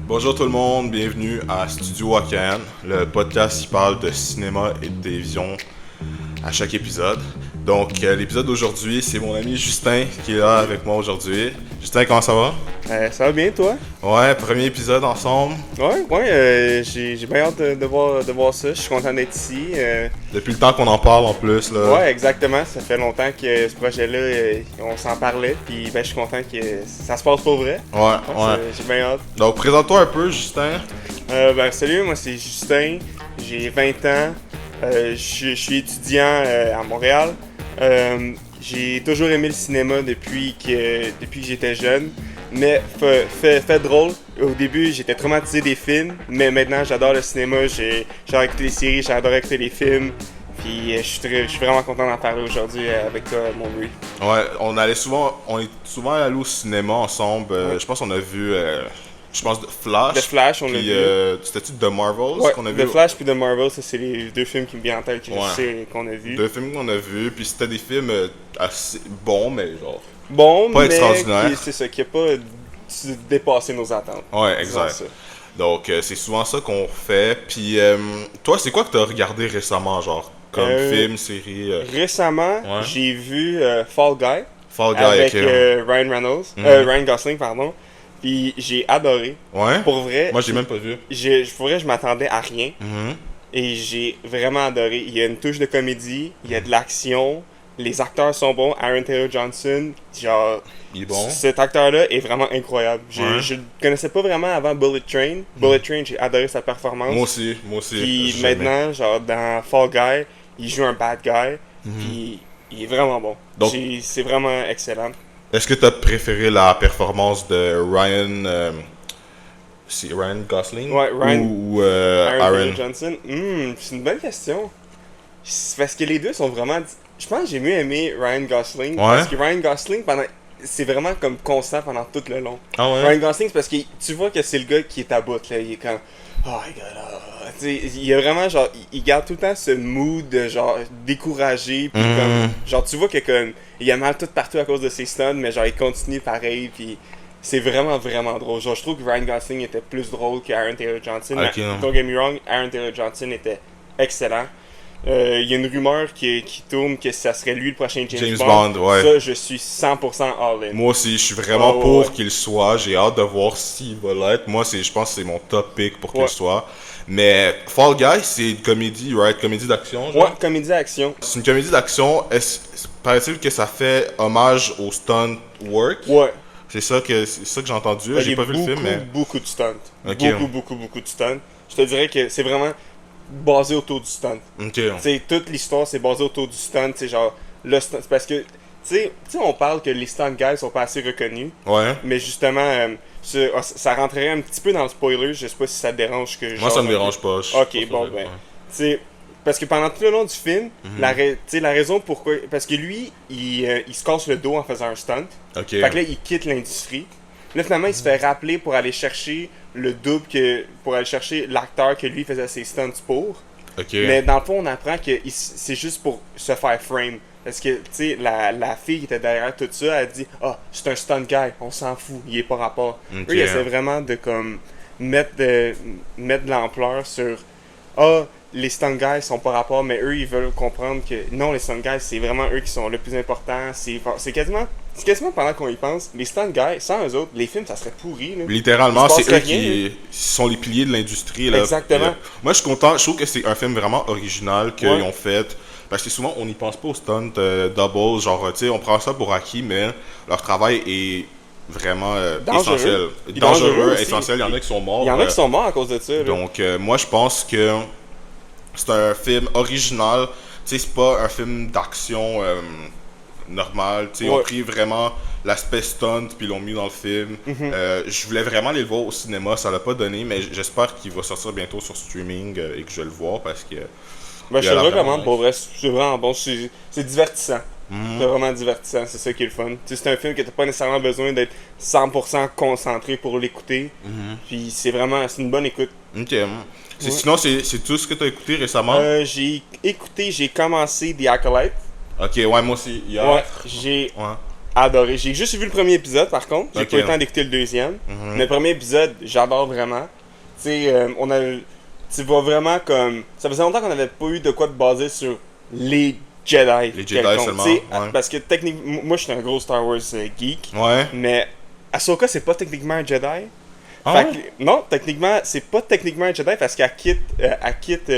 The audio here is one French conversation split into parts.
Bonjour tout le monde, bienvenue à Studio Wakan, le podcast qui parle de cinéma et de télévision à chaque épisode. Donc l'épisode d'aujourd'hui, c'est mon ami Justin qui est là avec moi aujourd'hui. Justin, comment ça va? Ça va bien, toi? Ouais, premier épisode ensemble. Ouais, j'ai bien hâte de voir ça. Je suis content d'être ici. Depuis le temps qu'on en parle en plus. Là. Ouais, exactement. Ça fait longtemps que ce projet-là, on s'en parlait. Puis ben, je suis content que ça se passe pour vrai. Ouais. J'ai bien hâte. Donc présente-toi un peu, Justin. Salut, moi c'est Justin. J'ai 20 ans. Je suis étudiant à Montréal. J'ai toujours aimé le cinéma depuis que j'étais jeune. Mais fait drôle, au début j'étais traumatisé des films, mais maintenant j'adore le cinéma, j'adore écouter les séries, j'adore écouter les films. Puis je suis vraiment content d'en parler aujourd'hui avec toi, mon bruit. Ouais, on est souvent allés au cinéma ensemble. Ouais. Je pense qu'on a vu, Flash. The Flash, on l'a Puis, vu. c'était-tu The Marvels Ouais, qu'on a vu? The Flash puis The Marvel, ça c'est les deux films qui me viennent en tête que Ouais. je sais qu'on a vu. Deux films qu'on a vus, puis c'était des films assez bons, mais genre. Bon, Pas mais extraordinaire. c'est ça, qui a pas dépassé nos attentes. Ouais, Disons exact. ça. Donc, c'est souvent ça qu'on fait. Puis, toi, c'est quoi que t'as regardé récemment, genre, comme film, série Récemment, Ouais. j'ai vu Fall Guy. Fall Guy, Avec ok. Ryan Reynolds, Mhm. Ryan Gosling, pardon. Puis j'ai adoré. Ouais? Pour vrai, Moi, j'ai même pas vu. pour vrai, je m'attendais à rien. Mhm. Et j'ai vraiment adoré. Il y a une touche de comédie, il y a de l'action, les acteurs sont bons. Aaron Taylor Johnson, genre, Il est bon. cet acteur-là est vraiment incroyable. Ouais. Je le connaissais pas vraiment avant Bullet Train. Bullet Train, j'ai adoré sa performance. Moi aussi. Puis j'ai aimé. maintenant, genre, dans Fall Guy, il joue un bad guy. Mhm. Puis il est vraiment bon. Donc- C'est vraiment excellent. Est-ce que t'as préféré la performance de Ryan. C'est Ryan Gosling? Ouais, Ryan- Ou Aaron Aaron? Taylor Johnson, c'est une bonne question. C'est parce que les deux sont vraiment. Je pense que j'ai mieux aimé Ryan Gosling. Ouais. Parce que Ryan Gosling, c'est vraiment comme constant pendant tout le long. Ah ouais? Ryan Gosling, c'est parce que tu vois que c'est le gars qui est à bout, là. Il est comme. Oh my god, oh. Tu sais, il a vraiment genre. Il garde tout le temps ce mood de genre découragé. Puis Mhm. comme. Genre, tu vois que comme. Il a mal tout partout à cause de ses stuns, mais genre, il continue pareil. Puis. C'est vraiment, vraiment drôle. Genre, je trouve que Ryan Gosling était plus drôle qu'Aaron Taylor Johnson. Ok, Mais, non. don't get me wrong, Aaron Taylor Johnson était excellent. Il y a une rumeur qui tourne que ça serait lui le prochain James Bond, ouais. Ça, je suis 100% all-in. Moi aussi, je suis vraiment Ouais, pour ouais. qu'il soit. J'ai hâte de voir s'il va l'être. Moi, je pense que c'est mon top pick pour qu'il Ouais. soit. Mais Fall Guy, c'est une comédie, right? Comédie d'action, genre? Ouais, comédie action. C'est une comédie d'action. Paraît-il que ça fait hommage au stunt work? Ouais. C'est ça que j'ai entendu. Il y J'ai a pas vu le film, mais... beaucoup de stunts. Ok. Beaucoup de stunts. Je te dirais que c'est vraiment basé autour du stunt. Ok. Tu sais, toute l'histoire, c'est basé autour du stunt. C'est genre, le stunt. C'est parce que, tu sais, on parle que les stunt guys sont pas assez reconnus. Ouais. Mais justement, ça rentrerait un petit peu dans le spoiler. Je sais pas si ça te dérange que Moi, ça me jase un dérange peu. pas. Je suis Ok, pas bon, sûr, ben. ouais. Tu sais, parce que pendant tout le long du film, Mhm. tu sais, la raison pourquoi. Parce que lui, il se casse le dos en faisant un stunt. Ok. Fait que là, il quitte l'industrie. Là, finalement, il se fait rappeler pour aller chercher le double pour aller chercher l'acteur que lui faisait ses stunts pour. Ok. Mais dans le fond, on apprend que c'est juste pour se faire frame. Parce que, tu sais, la fille qui était derrière tout ça, elle dit ah, c'est un stunt guy, on s'en fout, il est pas rapport. Ok. Eux, ils essaient vraiment de comme mettre de l'ampleur sur ah, les stunt guys sont pas rapport, mais eux, ils veulent comprendre que non, les stunt guys, c'est vraiment eux qui sont le plus important. C'est quasiment pendant qu'on y pense, les stunt guys, sans eux autres, les films, ça serait pourri. Là. Littéralement, Il se c'est passe eux rien, qui sont les piliers de l'industrie. Là. Exactement. Moi, je suis content. Je trouve que c'est un film vraiment original qu'ils Ouais. ont fait. Parce que souvent, on n'y pense pas aux stunts doubles. Genre, tu sais, on prend ça pour acquis, mais leur travail est vraiment Dangereux. essentiel. Puis Dangereux, dangereux aussi. essentiel. Il y en a qui sont morts. Il y en a qui sont morts à cause de ça. là. Donc, moi, je pense que c'est un film original. Tu sais, c'est pas un film d'action normal. Tu sais, ils ont Ouais. pris vraiment l'aspect stunt puis ils l'ont mis dans le film. Mhm. Je voulais vraiment aller le voir au cinéma, ça l'a pas donné, mais j'espère qu'il va sortir bientôt sur streaming et que je vais le voir parce que. Ben, il je a te le l'air vraiment recommande, pour vrai, c'est vraiment bon. C'est divertissant. Mhm. C'est vraiment divertissant, c'est ça qui est le fun. Tu sais, c'est un film que t'as pas nécessairement besoin d'être 100% concentré pour l'écouter. Mhm. Puis c'est une bonne écoute. Ok. Ouais. Sinon, c'est tout ce que tu as écouté récemment? J'ai commencé The Acolyte. Ok, ouais, moi aussi. Hier. Ouais, j'ai Ouais. adoré. J'ai juste vu le premier épisode, par contre. J'ai Ok. pas eu le temps d'écouter le deuxième. Mhm. Mais le premier épisode, j'adore vraiment. Tu sais, tu vois vraiment comme... Ça faisait longtemps qu'on n'avait pas eu de quoi de basé sur les Jedi. Les Jedi quelconques, seulement, tu sais, ouais. Parce que techniquement, moi, je suis un gros Star Wars geek. Ouais. Mais Ahsoka, c'est pas techniquement un Jedi. Ah Fait ouais? que- non, techniquement, c'est pas techniquement un Jedi parce qu'elle quitte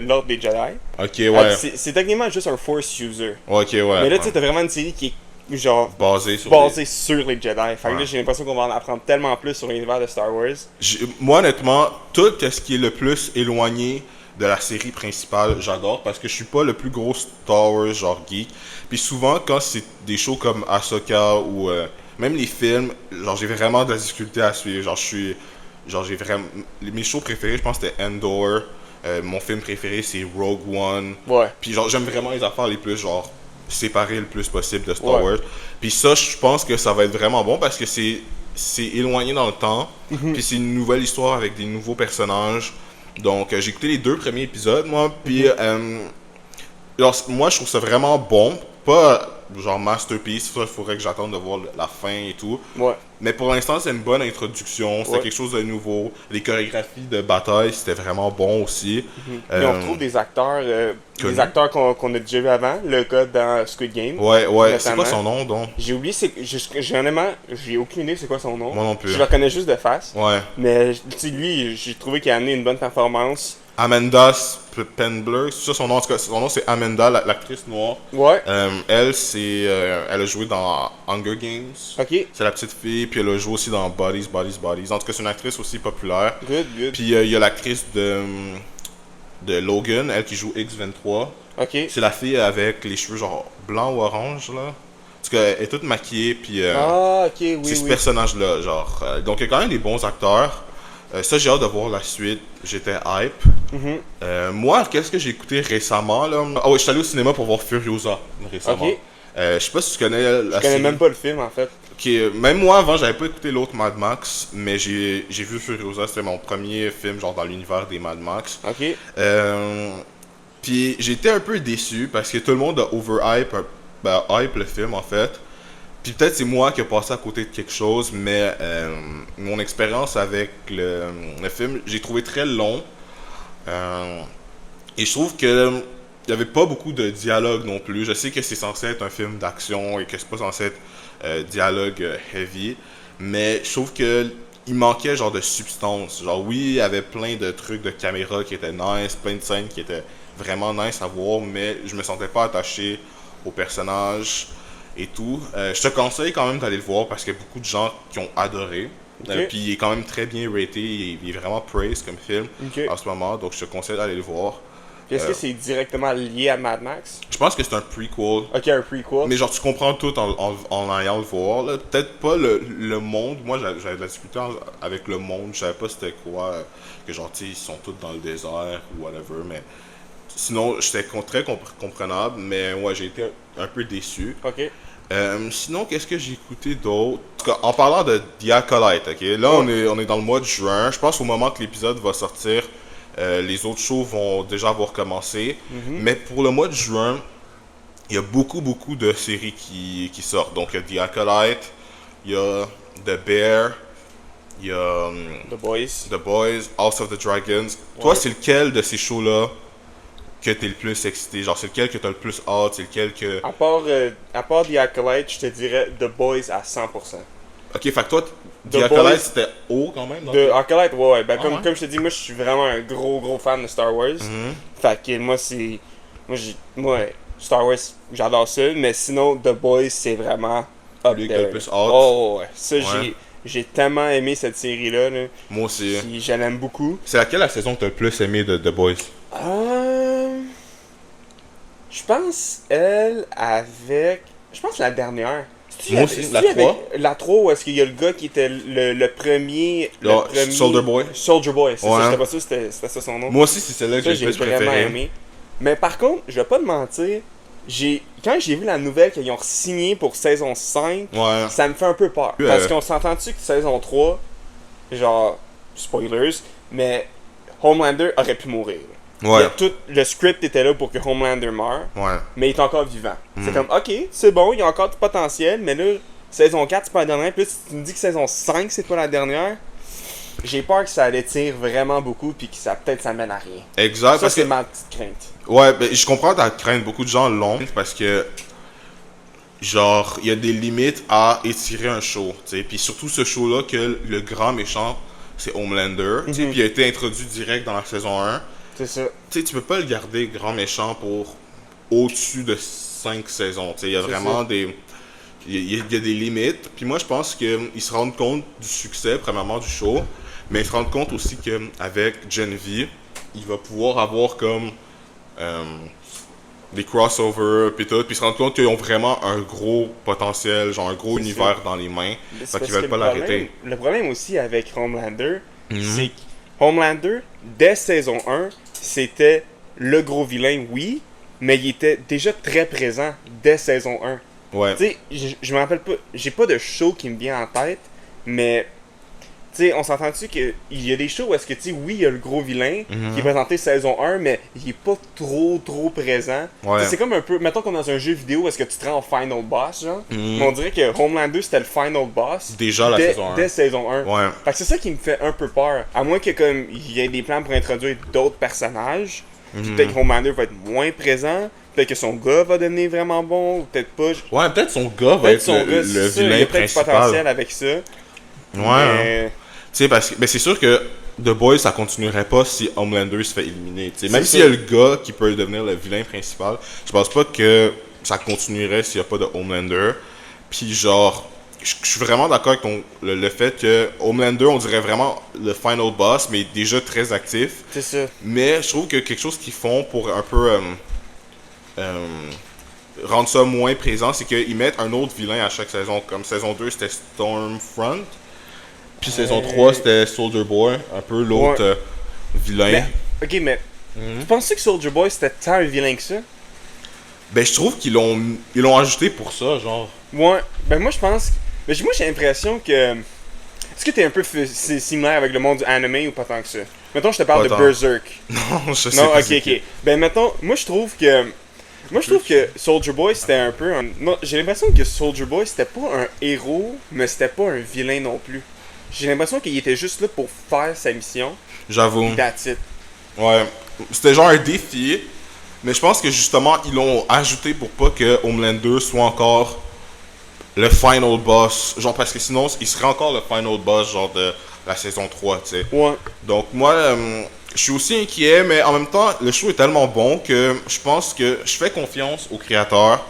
l'ordre des Jedi. Ok, ouais. C'est techniquement juste un Force user. Ok, ouais. Mais là, tu sais, ouais. t'as vraiment une série qui est genre Basé sur basée sur les Jedi. Fait que Ouais. là, j'ai l'impression qu'on va en apprendre tellement plus sur l'univers de Star Wars. Moi, honnêtement, tout ce qui est le plus éloigné de la série principale, j'adore parce que je suis pas le plus gros Star Wars genre geek. Puis souvent, quand c'est des shows comme Ahsoka ou même les films, genre j'ai vraiment de la difficulté à suivre. J'ai vraiment mes shows préférés, je pense que c'était Endor. Mon film préféré c'est Rogue One. Ouais. Puis genre j'aime vraiment les affaires les plus genre séparées le plus possible de Star Ouais. Wars. Puis ça, je pense que ça va être vraiment bon parce que c'est éloigné dans le temps. Puis c'est une nouvelle histoire avec des nouveaux personnages. Donc j'ai écouté les 2 premiers épisodes moi. Puis alors, moi je trouve ça vraiment bon. Pas genre masterpiece. Il faudrait que j'attende de voir la fin et tout. Ouais. Mais pour l'instant, c'est une bonne introduction. C'était Ouais. quelque chose de nouveau. Les chorégraphies de bataille, c'était vraiment bon aussi. Puis on retrouve des acteurs, connus. des acteurs qu'on a déjà vu avant. Le gars dans Squid Game. Ouais, c'est quoi Notamment. son nom donc? J'ai oublié, honnêtement, j'ai aucune idée c'est quoi son nom. Moi non plus. Je le connais juste de face. Ouais. Mais tu sais, lui, j'ai trouvé qu'il a amené une bonne performance. Amanda Penbler, c'est ça son nom? En tout cas, son nom c'est Amanda, l'actrice noire. Ouais. Elle a joué dans Hunger Games. Ok. C'est la petite fille, puis elle a joué aussi dans Bodies. En tout cas, c'est une actrice aussi populaire. Good, good. Puis il y a l'actrice de Logan, elle qui joue X-23. Ok. C'est la fille avec les cheveux genre blanc ou orange là. Parce qu'elle est toute maquillée, puis Ah, ok, oui, c'est ce oui. personnage-là, genre. Donc il y a quand même des bons acteurs. Ça, j'ai hâte de voir la suite. J'étais hype. Mhm. Moi, qu'est-ce que j'ai écouté récemment là? Ah ouais, je suis allé au cinéma pour voir Furiosa récemment. Ok. Je sais pas si tu connais la Je connais série. même pas le film en fait. Même moi avant, j'avais pas écouté l'autre Mad Max, mais j'ai vu Furiosa, c'était mon premier film genre dans l'univers des Mad Max. Ok. Puis j'étais un peu déçu parce que tout le monde a hype le film en fait. Puis peut-être c'est moi qui ai passé à côté de quelque chose, mais mon expérience avec le film, j'ai trouvé très long. Et je trouve que il n'y avait pas beaucoup de dialogue non plus. Je sais que c'est censé être un film d'action et que c'est pas censé être dialogue heavy, mais je trouve que il manquait genre de substance. Genre oui, il y avait plein de trucs de caméra qui étaient nice, plein de scènes qui étaient vraiment nice à voir, mais je me sentais pas attaché au personnage et tout. Je te conseille quand même d'aller le voir parce qu'il y a beaucoup de gens qui ont adoré. Ok. Puis il est quand même très bien raté, il est vraiment praised comme film Ok. en ce moment, donc je te conseille d'aller le voir. Puis est-ce que c'est directement lié à Mad Max? Je pense que c'est un prequel, Ok, un prequel. mais genre tu comprends tout en allant le voir. Là. Peut-être pas le monde, moi j'avais de la difficulté avec le monde, je savais pas c'était quoi, que genre tu sais ils sont tous dans le désert ou whatever, mais sinon j'étais très comprenable, mais ouais j'ai été un peu déçu. Ok. Sinon, qu'est-ce que j'ai écouté d'autre? En tout cas, en parlant de The Acolyte, ok? Là, on est dans le mois de juin. Je pense au moment que l'épisode va sortir, les autres shows vont déjà avoir commencé. Mais pour le mois de juin, il y a beaucoup de séries qui sortent. Donc, il y a The Acolyte, il y a The Bear, il y a The Boys. The Boys, House of the Dragons. Toi, c'est lequel de ces shows-là que t'es le plus excité? Genre, c'est lequel que t'as le plus hâte? C'est lequel que... À part The Acolyte, je te dirais The Boys à 100%. Ok, fait que toi, The The Acolyte, Boys- c'était haut quand même? The Acolyte, ouais. Ben, Ah comme, ouais? comme je te dis, moi, je suis vraiment un gros fan de Star Wars. Fait que moi, c'est... Moi, Star Wars, j'adore ça. Mais sinon, The Boys, c'est vraiment up Lui qui a there. le plus hâte. Oh, ouais. Ça, Ouais. j'ai tellement aimé cette série-là. Là. Moi aussi. Puis je l'aime beaucoup. C'est laquelle la saison que t'as le plus aimé de The Boys? Je pense, elle, avec... Je pense la dernière. Moi aussi, la 3. La 3, où est-ce qu'il y a le gars qui était le premier... Ah, Soldier Boy. Soldier Boy, c'est Ouais. ça. J'étais pas sûr que c'était ça son nom. Moi aussi, c'est celle-là que Ça, j'ai le j'ai plus vraiment préféré. aimé. Mais par contre, je vais pas te mentir, quand j'ai vu la nouvelle qu'ils ont signé pour saison 5, Ouais. ça me fait un peu peur. Ouais. Parce qu'on s'entend-tu que saison 3, genre, spoilers, mais Homelander aurait pu mourir. Ouais. Le script était là pour que Homelander meure, Ouais. mais il est encore vivant. C'est comme, ok, c'est bon, il y a encore du potentiel, mais là, saison 4, c'est pas la dernière. Puis là, si tu me dis que saison 5, c'est pas la dernière, j'ai peur que ça l'étire vraiment beaucoup, puis que ça peut-être ça mène à rien. Exact. Ça, Parce c'est que, ma petite crainte. ouais, ben, je comprends ta crainte. Beaucoup de gens l'ont parce que, genre, il y a des limites à étirer un show. Tu sais. Puis surtout ce show-là, que le grand méchant, c'est Homelander. Tu sais, puis il a été introduit direct dans la saison 1. C'est ça. Tu sais, tu peux pas le garder grand méchant pour au-dessus de 5 saisons. Tu sais, il y a vraiment des. Il y a des limites. Puis moi, je pense qu'ils se rendent compte du succès, premièrement, du show. Mais ils se rendent compte aussi qu'avec Gen V, il va pouvoir avoir comme des crossovers, puis tout. Puis ils se rendent compte qu'ils ont vraiment un gros potentiel, genre un gros univers dans les mains. Fait qu'ils veulent pas l'arrêter. Le problème aussi avec Homelander, c'est que Homelander, dès saison 1, c'était le gros vilain, oui, mais il était déjà très présent dès saison 1. Ouais. Tu sais, je me rappelle pas, j'ai pas de show qui me vient en tête, mais tu sais, on s'entend-tu qu'il y a des shows où est-ce que, tu sais, oui, il y a le gros vilain qui est présenté saison 1, mais il est pas trop présent. Ouais. C'est comme un peu, mettons qu'on est dans un jeu vidéo, est-ce que tu te rends au final boss, genre? Mais on dirait que Homelander, c'était le final boss. Déjà la saison 1. Dès saison 1. Ouais. Fait que c'est ça qui me fait un peu peur. À moins que, comme, il y ait des plans pour introduire d'autres personnages, puis peut-être que Homelander va être moins présent. Peut-être que son gars va devenir vraiment bon, ou peut-être pas. Ouais, peut-être son gars va être le vilain il y a peut-être du principal. potentiel avec ça. Ouais. Mais... Tu sais, parce que ben, c'est sûr que The Boys, ça continuerait pas si Homelander se fait éliminer. T'sais. Même C'est s'il y a ça. le gars qui peut devenir le vilain principal, je pense pas que ça continuerait s'il y a pas de Homelander. Puis genre, je suis vraiment d'accord avec le fait que Homelander, on dirait vraiment le final boss, mais déjà très actif. C'est ça. Mais je trouve que quelque chose qu'ils font pour un peu rendre ça moins présent, c'est qu'ils mettent un autre vilain à chaque saison. Comme saison 2, c'était Stormfront. Puis saison 3, c'était Soldier Boy, un peu l'autre vilain. Mais, ok, mais tu penses que Soldier Boy c'était tant un vilain que ça? Ben, je trouve qu'ils l'ont ajouté pour ça, genre. Ouais, ben moi je pense. Mais moi j'ai l'impression que. Est-ce que t'es un peu similaire avec le monde du anime ou pas tant que ça? Mettons, je te parle Pas de tant. Berserk. Non, je sais Non, pas. ok. Ben mettons, moi je trouve que. Moi je trouve que Soldier Boy c'était un peu un. Non, j'ai l'impression que Soldier Boy c'était pas un héros, mais c'était pas un vilain non plus. J'ai l'impression qu'il était juste là pour faire sa mission. J'avoue. That's it. Ouais. C'était genre un défi. Mais je pense que justement, ils l'ont ajouté pour pas que Homelander soit encore le final boss. Genre, parce que sinon, il serait encore le final boss, genre de la saison 3, tu sais. Ouais. Donc, moi, je suis aussi inquiet, mais en même temps, le show est tellement bon que je pense que je fais confiance aux créateurs,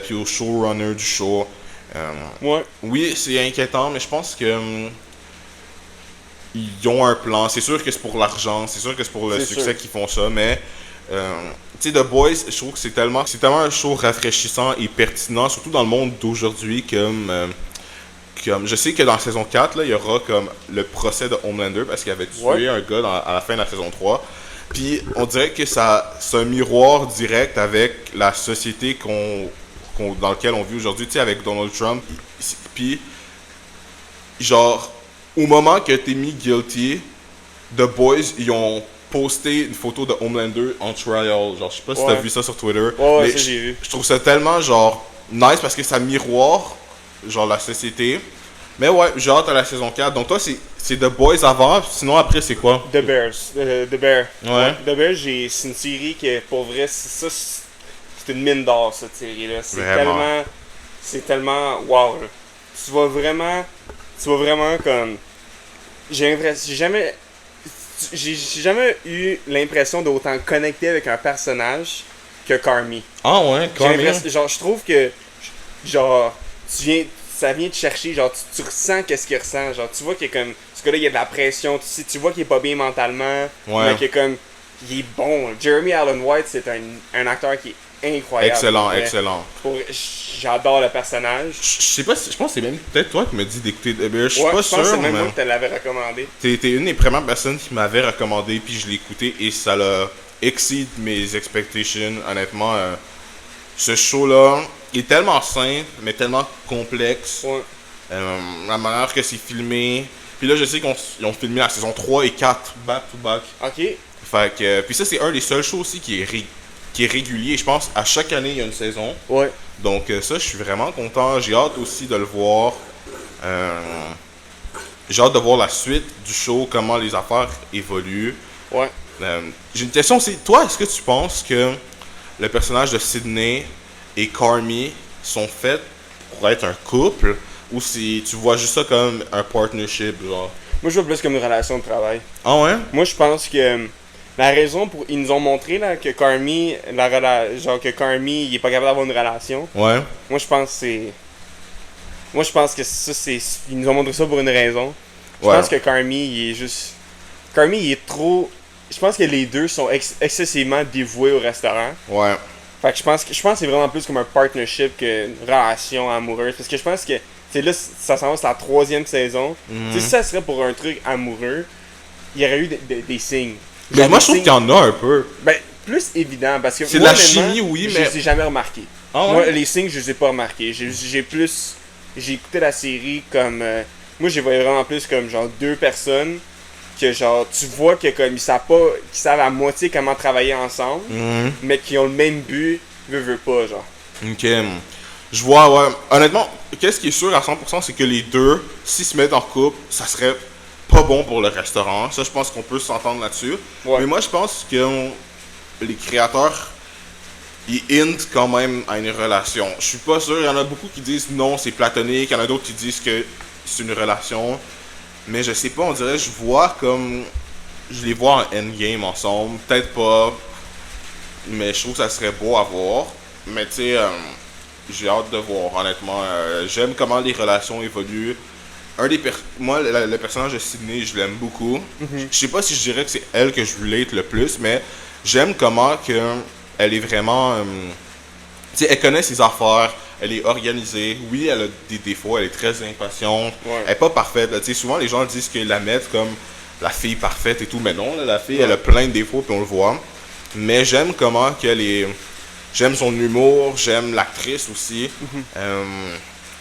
puis aux showrunners du show. Ouais. Oui, c'est inquiétant, mais je pense que ils ont un plan. C'est sûr que c'est pour l'argent, c'est sûr que c'est pour le C'est succès sûr. qu'ils font ça, mais tu sais, The Boys, je trouve que c'est tellement un show rafraîchissant et pertinent, surtout dans le monde d'aujourd'hui, comme je sais que dans la saison 4, là, il y aura comme le procès de Homelander parce qu'il avait tué un gars à la fin de la saison 3. Puis on dirait que c'est un miroir direct avec la société dans laquelle on vit aujourd'hui, tu sais, avec Donald Trump. Puis, genre, au moment que t'es mis guilty, The Boys, ils ont posté une photo de Homelander en trial. Genre, je sais pas si t'as vu ça sur Twitter. Ouais, mais ça j'ai vu. je trouve ça tellement, genre, nice parce que ça miroire, genre, la société. Mais ouais, j'ai hâte à la saison 4. Donc toi, c'est The Boys avant, sinon après, c'est quoi? The Bears. The Bear. Ouais. The Bear, c'est une série qui, pour vrai, c'est une mine d'or, cette série-là. Vraiment. C'est tellement. Wow, là. Tu vas vraiment comme. J'ai jamais eu l'impression d'autant connecter avec un personnage que Carmi. Ah ouais, Genre, je trouve que. Genre, ça vient te chercher, genre, tu ressens qu'est-ce qu'il ressent. Genre, tu vois qu'il y a comme. Ce gars-là, il y a de la pression. Tu vois qu'il est pas bien mentalement. Ouais. Mais qu'il est comme. Il est bon. Jeremy Allen White, c'est un acteur qui est incroyable. Excellent, Mais excellent. J'adore le personnage. Je sais pas, je pense que c'est même peut-être toi qui m'as dit d'écouter The Bear. Je suis Ouais, pas je pense que c'est sûr, même mais moi qui te l'avais recommandé. t'es une des premières personnes qui m'avait recommandé, puis je l'ai écouté et ça l'a exceed mes expectations. Honnêtement, ce show-là est tellement simple, mais tellement complexe. Ouais. La manière que c'est filmé, Puis là, je sais qu'ils ont filmé la saison 3 et 4 back-to-back. Ok. Fait que, puis ça, c'est un des seuls shows aussi qui est régulier. Je pense à chaque année, il y a une saison. Ouais. Donc ça, je suis vraiment content. J'ai hâte aussi de le voir. J'ai hâte de voir la suite du show, comment les affaires évoluent. Ouais. J'ai une question aussi. Toi, est-ce que tu penses que le personnage de Sydney et Carmi sont faits pour être un couple? Ou si tu vois juste ça comme un partnership, genre? Moi, je vois plus comme une relation de travail. Ah ouais? Moi, je pense que la raison pour. Ils nous ont montré là, que Carmi, genre que Carmi, il est pas capable d'avoir une relation. Ouais. Moi, je pense que c'est. Moi, je pense que ça, c'est. Ils nous ont montré ça pour une raison. Je pense que Carmi, il est juste. Carmi, il est trop. Je pense que les deux sont excessivement dévoués au restaurant. Ouais. Fait que je pense que c'est vraiment plus comme un partnership qu'une relation amoureuse. Parce que je pense que. Tu sais, là, ça s'en va, c'est la 3e saison. Tu sais, si ça serait pour un truc amoureux, il y aurait eu des signes. Mais Genre moi, des je trouve signes- qu'il y en a un peu. Ben, plus évident, parce que C'est de moi, la honnêtement, chimie, oui, je mais- les ai jamais remarqués. Ah ouais? Moi, les signes, je les ai pas remarqués. J'ai plus... J'ai écouté la série comme... moi, j'ai voyé vraiment plus comme, genre, 2 personnes que, genre, tu vois que, comme, qu'ils savent à moitié comment travailler ensemble, Mhm. mais qui ont le même but, veut pas, genre. Ok. Je vois, ouais. Honnêtement, qu'est-ce qui est sûr à 100%, c'est que les deux, s'ils se mettent en couple, ça serait pas bon pour le restaurant. Ça, je pense qu'on peut s'entendre là-dessus. Ouais. Mais moi, je pense que les créateurs, ils hintent quand même à une relation. Je suis pas sûr. Il y en a beaucoup qui disent non, c'est platonique. Il y en a d'autres qui disent que c'est une relation. Mais je sais pas, on dirait, je vois comme. Je les vois en endgame ensemble. Peut-être pas. Mais je trouve que ça serait beau à voir. Mais tu sais, j'ai hâte de voir, honnêtement. J'aime comment les relations évoluent. Moi, le personnage de Sydney, je l'aime beaucoup. Je sais pas si je dirais que c'est elle que je relate le plus, mais j'aime comment que elle est vraiment. Tu sais, elle connaît ses affaires, elle est organisée. Oui, elle a des défauts, elle est très impatiente. Ouais. Elle est pas parfaite. Tu sais, souvent les gens disent qu'ils la mettent comme la fille parfaite et tout, mais non, là, la fille, elle a plein de défauts, puis on le voit. Mais j'aime comment qu'elle est. J'aime son humour, j'aime l'actrice aussi.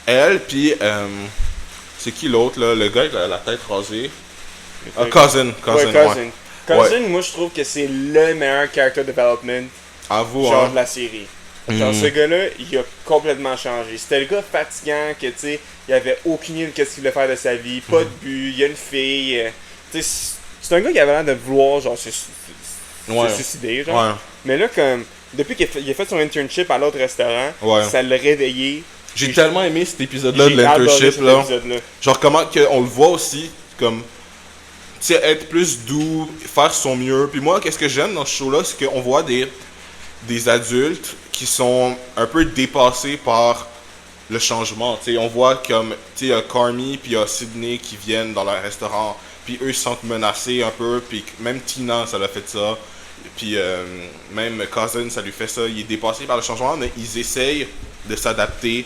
Elle, puis. C'est qui l'autre, là? Le gars avec la tête rasée. Ah, Cousin. Ouais, Ouais. Cousin, moi, je trouve que c'est le meilleur character development, À vous, genre, hein. de la série. Genre, ce gars-là, il a complètement changé. C'était le gars fatigant que, tu sais, il avait aucune idée de ce qu'il voulait faire de sa vie, pas de but, il y a une fille. Tu sais, c'est un gars qui avait l'air de vouloir, genre, se suicider, genre. Ouais. Mais là, comme, depuis qu'il a fait son internship à l'autre restaurant, Ouais. ça l'a réveillé. J'ai J'ai- tellement aimé cet épisode-là de J'ai adoré l'internship, cet là. épisode-là. Genre, comment on le voit aussi, comme. Tu sais, être plus doux, faire son mieux. Puis moi, qu'est-ce que j'aime dans ce show-là, c'est qu'on voit des adultes qui sont un peu dépassés par le changement. Tu sais, on voit comme, tu sais, il y a Carmi puis il y a Sydney qui viennent dans leur restaurant, puis eux ils se sentent menacés un peu, puis même Tina, ça l'a fait ça. Puis même Cousin, ça lui fait ça. Il est dépassé par le changement, mais ils essayent de s'adapter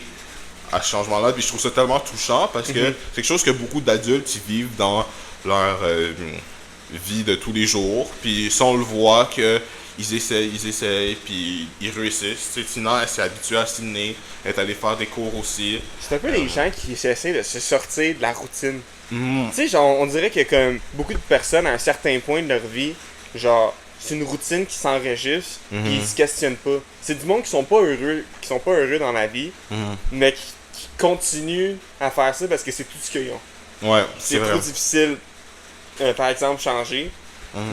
à ce changement-là. Puis je trouve ça tellement touchant parce que c'est quelque chose que beaucoup d'adultes ils vivent dans leur vie de tous les jours. Puis ça, on le voit que ils essayent, puis ils réussissent. Tu sais, Tina, elle s'est habituée à Sydney, elle est allée faire des cours aussi. C'est un peu les gens qui essaient de se sortir de la routine. Mhm. Tu sais, genre, on dirait que comme beaucoup de personnes, à un certain point de leur vie, genre, c'est une routine qui s'enregistre, puis ils se questionnent pas. C'est du monde qui sont pas heureux dans la vie, mais qui continuent à faire ça parce que c'est tout ce qu'ils ont. Ouais, C'est c'est trop vrai. difficile, par exemple, changer.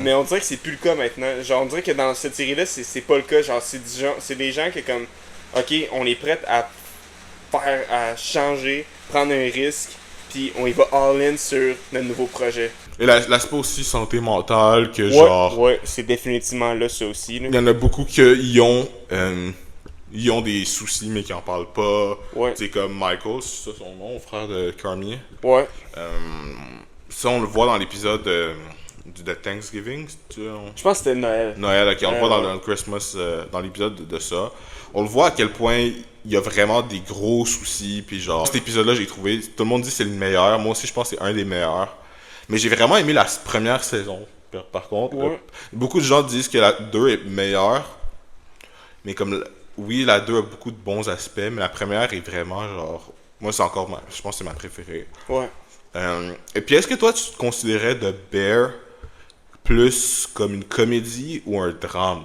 Mais on dirait que c'est plus le cas maintenant. Genre, on dirait que dans cette série-là, c'est pas le cas. Genre, c'est des gens qui, comme, ok, on est prêts à changer, prendre un risque, puis on y va all-in sur notre nouveau projet. Et l'aspect aussi santé mentale, que genre. Ouais, c'est définitivement là, ça aussi. Là. Il y en a beaucoup qui ont des soucis, mais qui en parlent pas. Ouais. C'est comme Michael, c'est ça son nom, frère de Carmi. Ouais. Ça, on le voit dans l'épisode de Thanksgiving. Je pense que c'était Noël. Noël, ok, on le voit dans ouais. le Christmas, dans l'épisode de ça. On le voit à quel point il y a vraiment des gros soucis, puis genre, cet épisode-là, j'ai trouvé, tout le monde dit que c'est le meilleur, moi aussi je pense que c'est un des meilleurs. Mais j'ai vraiment aimé la première saison, par contre. Ouais. Beaucoup de gens disent que la 2 est meilleure, mais comme, oui, la 2 a beaucoup de bons aspects, mais la première est vraiment genre, moi c'est encore, je pense que c'est ma préférée. Ouais. Et puis, est-ce que toi, tu te considérais The Bear plus comme une comédie ou un drame?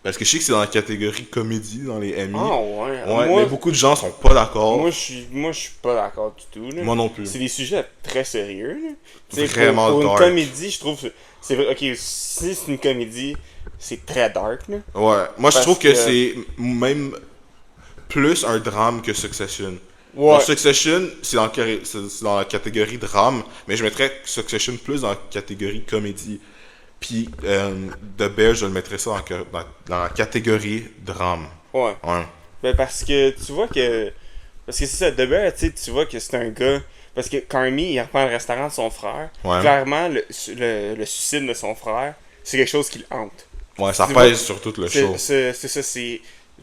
Parce que je sais que c'est dans la catégorie comédie dans les Emmy. Ah ouais. Ouais, mais beaucoup de gens sont pas d'accord. Moi, je suis pas d'accord du tout. Là. Moi non plus. C'est des sujets très sérieux. Là. Tu sais, Vraiment pour une dark. comédie, je trouve. C'est vrai, ok, si c'est une comédie, c'est très dark. Là. Ouais, moi je Parce trouve que que- c'est même plus un drame que Succession. Ouais. Genre, Succession, c'est dans la catégorie drame, mais je mettrais Succession plus dans la catégorie comédie. Puis The Bear, je le mettrais ça dans la catégorie drame. Ouais. Ouais. Ben parce que tu vois que. Parce que c'est ça, De Bear, tu vois que c'est un gars. Parce que Carmy, il reprend le restaurant de son frère. Ouais. Clairement, le suicide de son frère, c'est quelque chose qui le hante. Ouais, ça Tu pèse vois, sur tout le show. C'est ça, c'est.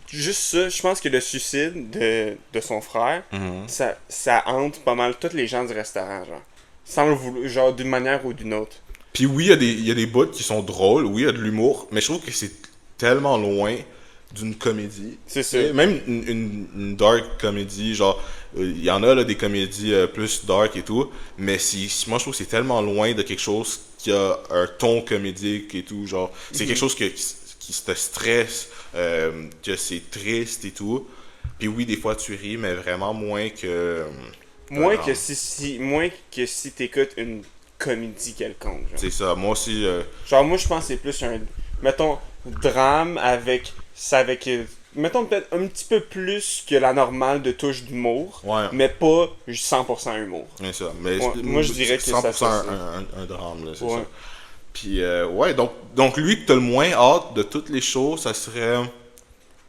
Juste ça, je pense que le suicide de son frère, Mhm. ça hante pas mal tous les gens du restaurant, genre. Sans le vouloir, genre d'une manière ou d'une autre. Puis oui, il y a des bouts qui sont drôles, oui, il y a de l'humour, mais je trouve que c'est tellement loin d'une comédie. C'est Tu sais, ça. même une dark comédie, genre, il y en a là, des comédies plus dark et tout, mais moi je trouve que c'est tellement loin de quelque chose qui a un ton comédique et tout, genre, c'est quelque chose qui te stresse, que c'est triste et tout. Puis oui, des fois tu ris, mais vraiment moins que... Moins non. que moins que si t'écoutes une comédie quelconque, genre. C'est ça, moi aussi... Genre, moi, je pense que c'est plus un, mettons, drame avec, mettons, peut-être un petit peu plus que la normale de touche d'humour, Ouais. mais pas 100% humour. C'est ça. Mais Ouais, moi, je dirais que c'est ça 100% fait ça. un drame, là, c'est Ouais. ça. Puis, ouais, donc lui que t'as le moins hâte de toutes les shows, ça serait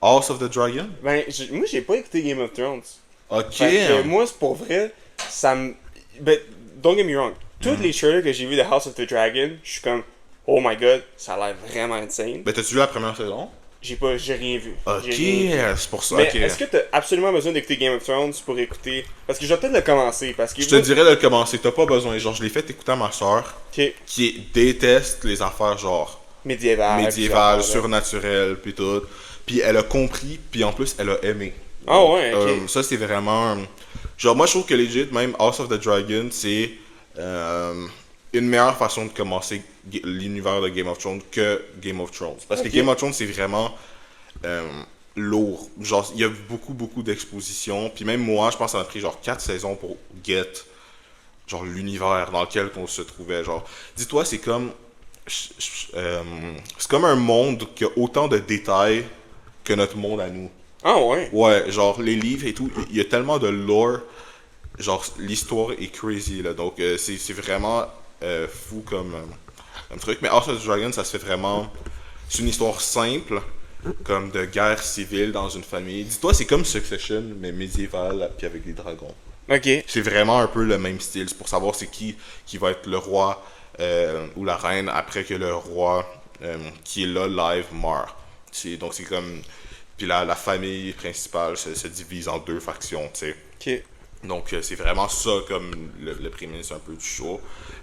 House of the Dragon? Ben, moi, j'ai pas écouté Game of Thrones. Ok. Fait que moi, c'est pour vrai, ça me. Ben, don't get me wrong. Tous Mm. les trailers que j'ai vus de House of the Dragon, je suis comme, oh my god, ça a l'air vraiment insane. Ben, t'as-tu vu la première saison? J'ai rien vu. Ok, J'ai rien vu. c'est pour ça. Mais Ok. est-ce que t'as absolument besoin d'écouter Game of Thrones pour écouter. Parce que je vais peut-être le commencer. Parce que Je te dirais de le commencer, t'as pas besoin. Genre, je l'ai fait écouter à ma soeur, Ok, qui déteste les affaires genre genre, médiévales, surnaturelles, puis tout. Puis elle a compris, puis en plus, elle a aimé. Ah ouais, ok. Ça, c'est vraiment... Genre, moi, je trouve que legit, même House of the Dragon, c'est une meilleure façon de commencer l'univers de Game of Thrones que Game of Thrones. Parce Ok. que Game of Thrones, c'est vraiment lourd. Genre, il y a beaucoup, beaucoup d'expositions. Puis même moi, je pense que ça m'a pris genre 4 saisons pour get genre l'univers dans lequel on se trouvait. Genre, dis-toi, c'est comme un monde qui a autant de détails que notre monde à nous. Ah ouais. Ouais, genre les livres et tout, il y a tellement de lore, genre l'histoire est crazy là, donc c'est vraiment fou comme truc. Mais House of the Dragon, ça se fait vraiment, c'est une histoire simple, comme de guerre civile dans une famille. Dis-toi, c'est comme Succession, mais médiéval, puis avec des dragons. Ok. C'est vraiment un peu le même style, c'est pour savoir c'est qui va être le roi ou la reine après que le roi qui est là live meurt. Donc c'est comme... Puis la famille principale se divise en 2 factions, tu sais. Ok. Donc c'est vraiment ça comme le prémisse un peu du show.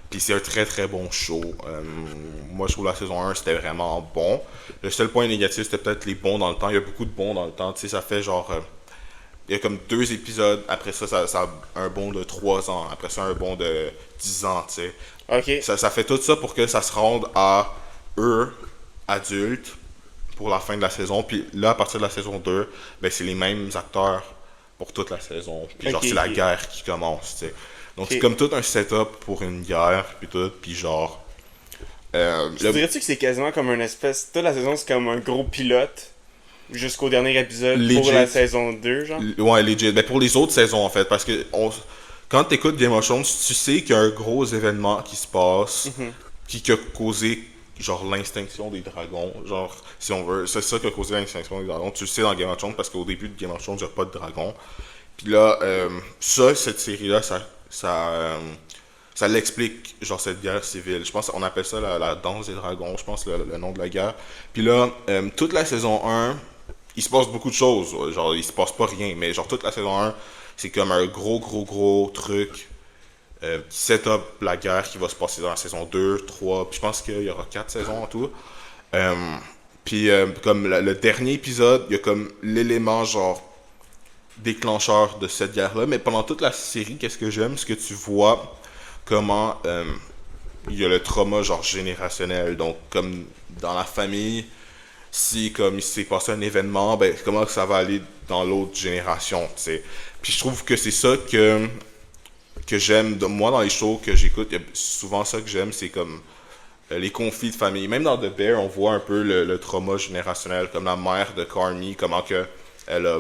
Puis c'est un très très bon show. Moi je trouve la saison 1 c'était vraiment bon. Le seul point négatif c'était peut-être les bons dans le temps. Il y a beaucoup de bons dans le temps. Tu sais, ça fait genre... il y a comme 2 épisodes. Après ça a un bond de 3 ans. Après ça un bond de 10 ans, tu sais. Ok. Ça fait tout ça pour que ça se rende à eux, adultes, pour la fin de la saison. Puis là, à partir de la saison 2, ben, c'est les mêmes acteurs pour toute la saison. Puis genre, Ok, c'est la ok. guerre qui commence, tu sais. Donc Ok. c'est comme tout un setup pour une guerre, puis tout. Puis genre... Tu dirais-tu que c'est quasiment comme une espèce. Toute la saison, c'est comme un gros pilote jusqu'au dernier épisode pour Legit. la saison 2, genre. Ouais, legit. Ben, pour les autres saisons, en fait. Parce que quand t'écoutes Game of Thrones, tu sais qu'il y a un gros événement qui se passe, Mhm. qui a causé genre l'extinction des dragons, genre si on veut, c'est ça qui a causé l'extinction des dragons. Tu le sais dans Game of Thrones parce qu'au début de Game of Thrones, il n'y a pas de dragons. Puis là, cette série-là, ça l'explique, genre cette guerre civile. Je pense qu'on appelle ça la danse des dragons, je pense le nom de la guerre. Puis là, toute la saison 1, il se passe beaucoup de choses. Genre, il se passe pas rien, mais genre toute la saison 1, c'est comme un gros truc qui set up la guerre qui va se passer dans la saison 2, 3, puis je pense qu'il y aura 4 saisons en tout. Puis comme le dernier épisode, il y a comme l'élément genre déclencheur de cette guerre-là. Mais pendant toute la série, qu'est-ce que j'aime, c'est que tu vois comment il y a le trauma genre générationnel. Donc, comme dans la famille, si comme il s'est passé un événement, ben comment ça va aller dans l'autre génération, tu sais. Puis je trouve que c'est ça que j'aime, moi dans les shows que j'écoute, il y a souvent ça que j'aime, c'est comme les conflits de famille. Même dans The Bear, on voit un peu le trauma générationnel, comme la mère de Carmy, comment que elle a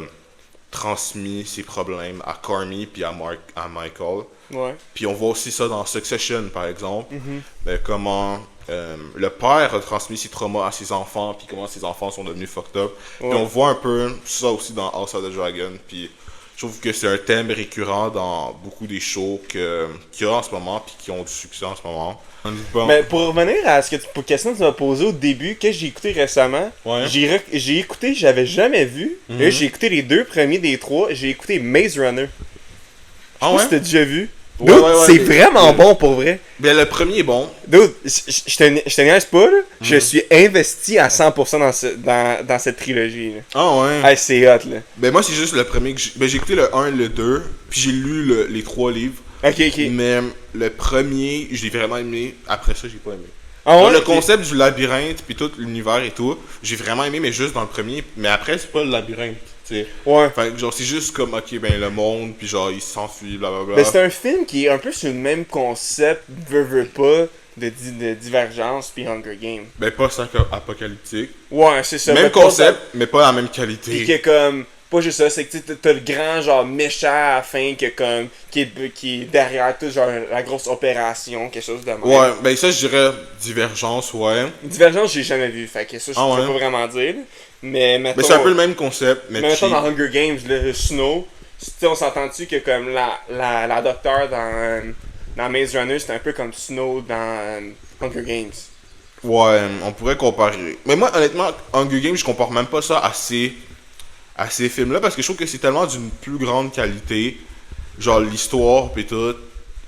transmis ses problèmes à Carmy puis à Michael. Ouais. Puis on voit aussi ça dans Succession, par exemple. Ben, comment le père a transmis ses traumas à ses enfants, puis comment ses enfants sont devenus fucked up. Puis on voit un peu ça aussi dans House of the Dragon. Puis je trouve que c'est un thème récurrent dans beaucoup des shows qu'il y a en ce moment, puis qui ont du succès en ce moment. Bon. Mais pour revenir à ce que pour question que tu m'as posé au début, que j'ai écouté récemment, j'ai écouté, j'avais jamais vu. Là, j'ai écouté les 2 premiers des 3, j'ai écouté Maze Runner. Je sais pas si t'as déjà vu. Ouais, Dude, ouais, c'est vraiment bon pour vrai. Ben, le premier est bon. Dude, je te niaise pas, là. Je suis investi à 100% dans cette trilogie. Là. Ah ouais. Hey, c'est hot, là. Ben moi c'est juste le premier que j'ai écouté le 1 et le 2, puis j'ai lu les 3 livres. Ok. Mais le premier, je l'ai vraiment aimé. Après ça, j'ai pas aimé. Ah ouais, le concept du labyrinthe, puis tout l'univers et tout, j'ai vraiment aimé, mais juste dans le premier. Mais après, c'est pas le labyrinthe, tu sais. Ouais. Fait que genre, c'est juste comme, ok, ben le monde, puis genre, il s'enfuit, blablabla. Ben, c'est un film qui est un peu sur le même concept, veut pas, de Divergence puis Hunger Games. Ben, pas ça apocalyptique. Ouais, c'est ça. Même concept, mais pas la même qualité. Pis que comme, pas juste ça, c'est que t'as le grand genre méchant à la fin qui est derrière tout genre la grosse opération, quelque chose de même. Ouais, ben ça je dirais Divergence, ouais. Divergence, j'ai jamais vu, fait que ça je peux pas vraiment dire. Mais mettons, Mais c'est un peu le même concept, mais mettons dans Hunger Games, le Snow, on s'entend-tu que comme la docteur dans Maze Runner, c'est un peu comme Snow dans Hunger Games. Ouais, on pourrait comparer. Mais moi, honnêtement, Hunger Games, je compare même pas ça à ces films-là, parce que je trouve que c'est tellement d'une plus grande qualité. Genre, l'histoire, pis tout.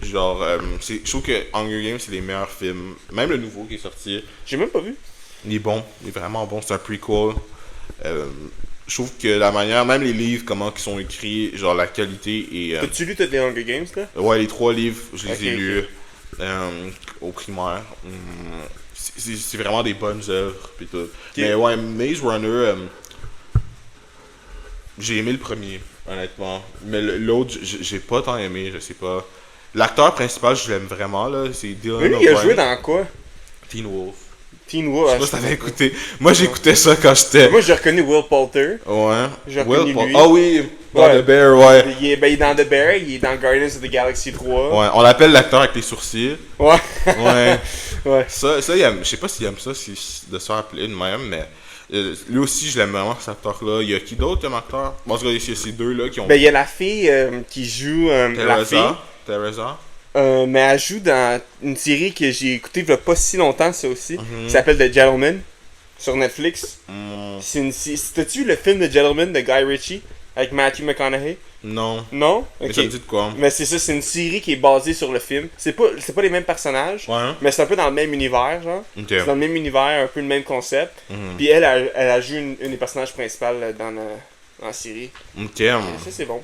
Genre, je trouve que Hunger Games, c'est les meilleurs films. Même le nouveau qui est sorti. J'ai même pas vu. Il est bon, il est vraiment bon, c'est un prequel. Je trouve que la manière, même les livres, comment ils sont écrits, genre la qualité et... T'as-tu lu toutes les Hunger Games, là? Ouais, les 3 livres, je les ai Ok. lus au primaire. C'est vraiment des bonnes œuvres, pis tout. Mais ouais, Maze Runner, j'ai aimé le premier, honnêtement. Mais l'autre, j'ai pas tant aimé, je sais pas. L'acteur principal, je l'aime vraiment, là, c'est Dylan Lui, il a joué dans quoi? Teen Wolf. Teen Je Wolf. sais pas si t'avais écouté. Moi, j'écoutais ça quand j'étais... Moi, j'ai reconnu Will Poulter. Ouais. J'ai reconnu lui. Ah oui, dans Ouais. The Bear, ouais. Il est dans The Bear, il est dans Guardians of the Galaxy 3. Ouais, on l'appelle l'acteur avec les sourcils. Ouais. Ouais. Ouais. Ça je sais pas s'il aime ça, de se faire appeler de même, mais lui aussi, je l'aime vraiment, cet acteur-là. Il y a qui d'autre comme acteur? Bon, en tout cas, il y a ces deux-là qui ont... Ben, il y a la fille qui joue la fille. Teresa. Mais elle joue dans une série que j'ai écoutée il y a pas si longtemps, ça aussi. Mhm. Qui s'appelle The Gentleman. Sur Netflix. Mm, C'est une T'as-tu vu le film The Gentleman de Guy Ritchie? Avec Matthew McConaughey? non. Non? Mais Ok. ça me dit de quoi? Mais c'est ça, c'est une série qui est basée sur le film. C'est pas les mêmes personnages, Ouais. mais c'est un peu dans le même univers, genre. Ok. C'est dans le même univers, un peu le même concept. Mhm. Puis elle a joué une des personnages principales dans la série. Ok. Ça, c'est bon.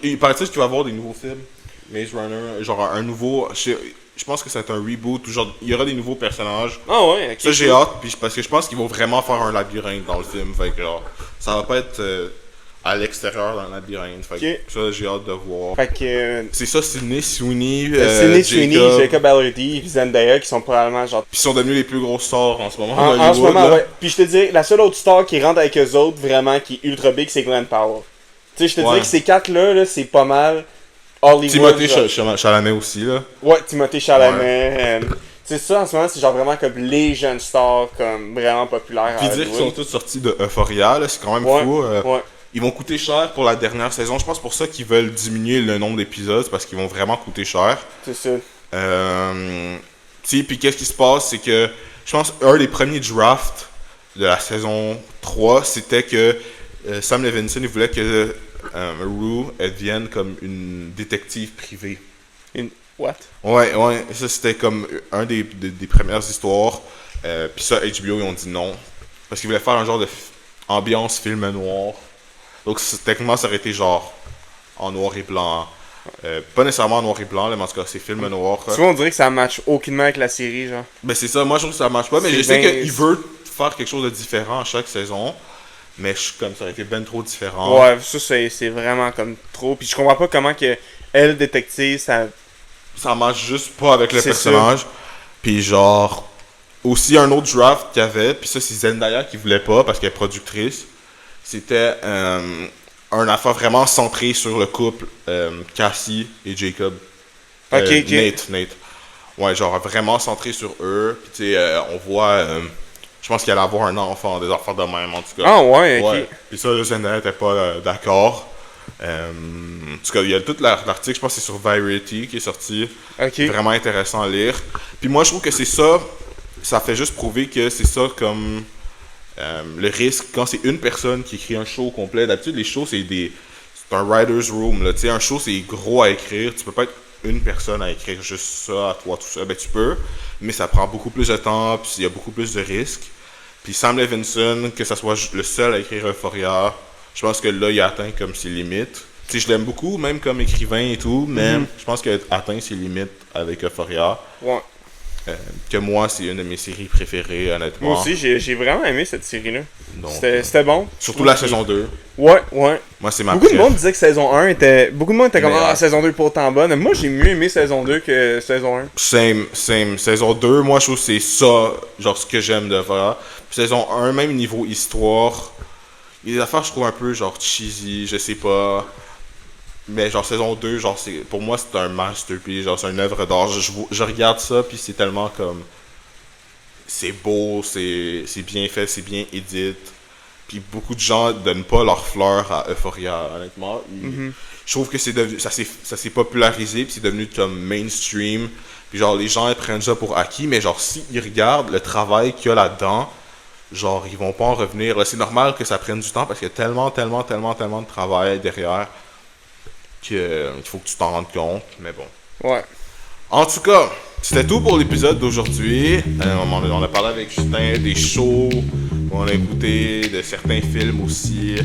Il paraît-il qu'il va y avoir des nouveaux films. Maze Runner, genre un nouveau... Je pense que c'est un reboot, ou genre, il y aura des nouveaux personnages. Ah ouais, ok. Ça, j'ai hâte, puis parce que je pense qu'ils vont vraiment faire un labyrinthe dans le film. Fait que genre, ça va pas être à l'extérieur dans le labyrinthe. Fait que Ok. ça, j'ai hâte de voir. Fait que. C'est ça, Sydney Sweeney, Sidney Sweeney, Jacob. Jacob Elordi, puis Zendaya qui sont probablement genre. Puis ils sont devenus les plus grosses stars en ce moment. En ce Hollywood, moment, là. ouais. Puis je te dirais, la seule autre star qui rentre avec eux autres, vraiment, qui est ultra big, c'est Glenn Powell. Tu sais, je te Ouais. dirais que ces quatre-là, là, c'est pas mal Hollywood. Timothée genre. Chalamet aussi, là. Ouais, Timothée Chalamet. C'est ça, en ce moment, c'est genre vraiment comme les jeunes stars, comme vraiment populaires. Puis à dire qu'ils sont Hollywood. tous sortis de Euphoria, là, c'est quand même Ouais, fou. ouais. Ils vont coûter cher pour la dernière saison. Je pense pour ça qu'ils veulent diminuer le nombre d'épisodes, c'est parce qu'ils vont vraiment coûter cher. C'est ça. Tu sais, puis qu'est-ce qui se passe, c'est que je pense un des premiers drafts de la saison 3, c'était que Sam Levinson il voulait que Rue elle devienne comme une détective privée. What? Ouais, ça c'était comme un des premières histoires. Puis ça, HBO ils ont dit non. Parce qu'ils voulaient faire un genre de ambiance film noir. Donc techniquement, ça aurait été genre en noir et blanc. Pas nécessairement en noir et blanc, là, mais en tout cas, c'est film noir. Tu vois, on dirait que ça match aucunement avec la série, genre. Ben c'est ça, moi je trouve que ça marche pas, mais je sais qu'il veut faire quelque chose de différent à chaque saison. Mais comme ça aurait été ben trop différent. Ouais, ça c'est vraiment comme trop. Puis je comprends pas comment que elle, détective, ça marche juste pas avec le C'est personnage. Puis genre, aussi un autre draft qu'il y avait, puis ça c'est Zendaya qui voulait pas parce qu'elle est productrice. C'était un affaire vraiment centré sur le couple Cassie et Jacob. Ok. Nate. Ouais, genre vraiment centré sur eux. Puis tu sais, on voit, je pense qu'il allait avoir un enfant, des enfants de même en tout cas. Ah ouais, ok. Puis ça, Zendaya était pas d'accord. En tout cas, il y a tout l'article, je pense que c'est sur Variety qui est sorti. Ok. Vraiment intéressant à lire. Puis moi, je trouve que c'est ça. Ça fait juste prouver que c'est ça comme le risque quand c'est une personne qui écrit un show complet. D'habitude, les shows, c'est un writer's room. Là. Tu sais, un show, c'est gros à écrire. Tu peux pas être une personne à écrire juste ça à toi tout seul. Ben, tu peux, mais ça prend beaucoup plus de temps. Puis il y a beaucoup plus de risques. Puis Sam Levinson, que ça soit le seul à écrire Euphoria, je pense que là, il a atteint comme ses limites. Tu sais, je l'aime beaucoup, même comme écrivain et tout, mais je pense qu'il a atteint ses limites avec Euphoria. Ouais. Que moi, c'est une de mes séries préférées, honnêtement. Moi aussi, j'ai vraiment aimé cette série-là. Donc, C'était bon. surtout la saison 2. Ouais. Moi, c'est ma Beaucoup de préf. monde disait que saison 1 était. Beaucoup de monde était comme Mais, saison 2 pas autant bonne. Moi, j'ai mieux aimé saison 2 que saison 1. Same. Saison 2, moi, je trouve que c'est ça, genre, ce que j'aime de faire. Puis saison 1, même niveau histoire, il y a des affaires, je trouve un peu, genre, cheesy, je sais pas. Mais genre saison 2, genre pour moi c'est un masterpiece, genre c'est une œuvre d'art. Je regarde ça puis c'est tellement comme c'est beau, c'est bien fait, c'est bien édité. Puis beaucoup de gens donnent pas leur fleur à Euphoria, honnêtement. Je trouve que ça s'est popularisé puis c'est devenu comme mainstream. Puis genre les gens ils prennent ça pour acquis, mais genre s'ils regardent le travail qu'il y a là-dedans, genre ils vont pas en revenir. Là, c'est normal que ça prenne du temps parce qu'il y a tellement de travail derrière. Il faut que tu t'en rendes compte, mais bon. Ouais. En tout cas, c'était tout pour l'épisode d'aujourd'hui. On a parlé avec Justin des shows, on a écouté de certains films aussi.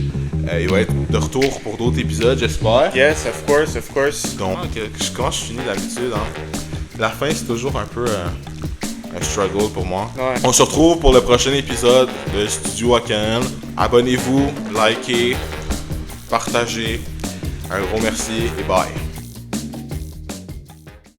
Il va être de retour pour d'autres épisodes, j'espère. Yes, of course. Donc, comment je finis d'habitude, hein? La fin, c'est toujours un peu un struggle pour moi. Ouais. On se retrouve pour le prochain épisode de Studio Wakahan. Abonnez-vous, likez, partagez. Un gros merci et bye.